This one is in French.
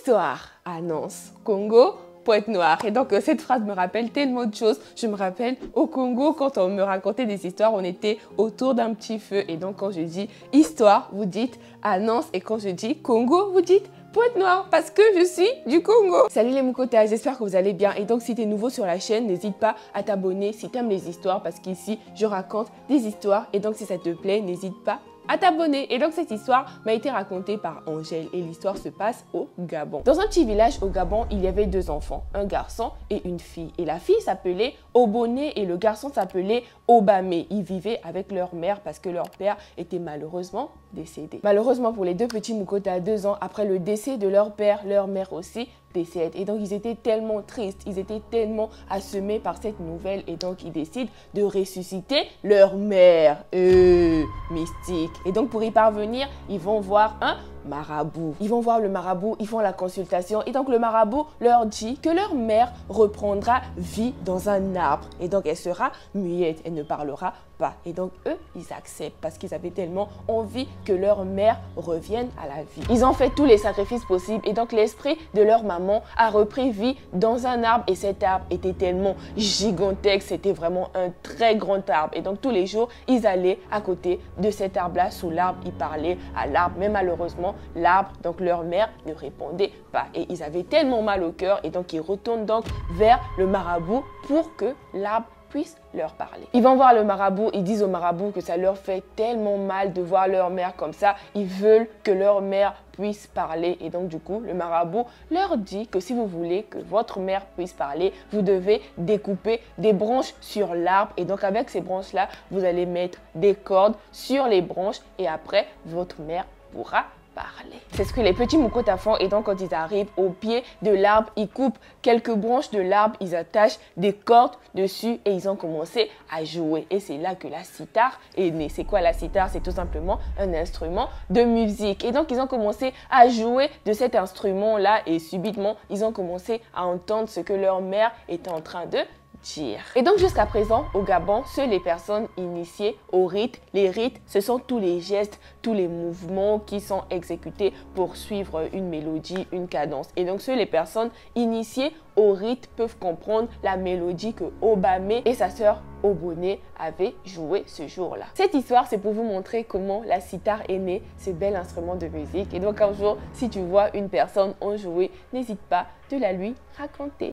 Histoire, annonce, Congo, Pointe-Noire. Et donc cette phrase me rappelle tellement de choses. Je me rappelle au Congo, quand on me racontait des histoires, on était autour d'un petit feu. Et donc quand je dis histoire, vous dites annonce. Et quand je dis Congo, vous dites Pointe-Noire, parce que je suis du Congo. Salut les Moukotas, j'espère que vous allez bien. Et donc si tu es nouveau sur la chaîne, n'hésite pas à t'abonner si tu aimes les histoires, parce qu'ici je raconte des histoires. Et donc si ça te plaît, n'hésite pas à t'abonner. Et donc cette histoire m'a été racontée par Angèle et l'histoire se passe au Gabon. Dans un petit village au Gabon, il y avait deux enfants, un garçon et une fille. Et la fille s'appelait Oboné et le garçon s'appelait Obamé. Ils vivaient avec leur mère parce que leur père était malheureusement décédé. Malheureusement pour les deux petits Moukotas, 2 ans après le décès de leur père, leur mère aussi décède. Et donc ils étaient tellement tristes, ils étaient tellement assommés par cette nouvelle et donc ils décident de ressusciter leur mère. Mystique. Et donc pour y parvenir, ils vont voir un marabout. Ils vont voir le marabout, ils font la consultation et donc le marabout leur dit que leur mère reprendra vie dans un arbre et donc elle sera muette, elle ne parlera pas. Et donc eux, ils acceptent parce qu'ils avaient tellement envie que leur mère revienne à la vie. Ils ont fait tous les sacrifices possibles et donc l'esprit de leur maman a repris vie dans un arbre et cet arbre était tellement gigantesque, c'était vraiment un très grand arbre et donc tous les jours, ils allaient à côté de cet arbre-là, sous l'arbre, ils parlaient à l'arbre, mais malheureusement, l'arbre, donc leur mère, ne répondait pas. Et ils avaient tellement mal au cœur et donc ils retournent donc vers le marabout pour que l'arbre puisse leur parler. Ils vont voir le marabout, ils disent au marabout que ça leur fait tellement mal de voir leur mère comme ça. Ils veulent que leur mère puisse parler. Et donc du coup, le marabout leur dit que si vous voulez que votre mère puisse parler, vous devez découper des branches sur l'arbre. Et donc avec ces branches-là, vous allez mettre des cordes sur les branches et après, votre mère pourra parler. C'est ce que les petits Moukotas font et donc quand ils arrivent au pied de l'arbre, ils coupent quelques branches de l'arbre, ils attachent des cordes dessus et ils ont commencé à jouer. Et c'est là que la sitar est née. C'est quoi la sitar? C'est tout simplement un instrument de musique. Et donc ils ont commencé à jouer de cet instrument-là et subitement, ils ont commencé à entendre ce que leur mère était en train de dire. Et donc jusqu'à présent, au Gabon, seules les personnes initiées au rite, les rites, ce sont tous les gestes, tous les mouvements qui sont exécutés pour suivre une mélodie, une cadence. Et donc seules les personnes initiées au rite peuvent comprendre la mélodie que Obamé et sa sœur Oboné avaient joué ce jour-là. Cette histoire, c'est pour vous montrer comment la sitar est née, ce bel instrument de musique. Et donc un jour, si tu vois une personne en jouer, n'hésite pas de la lui raconter.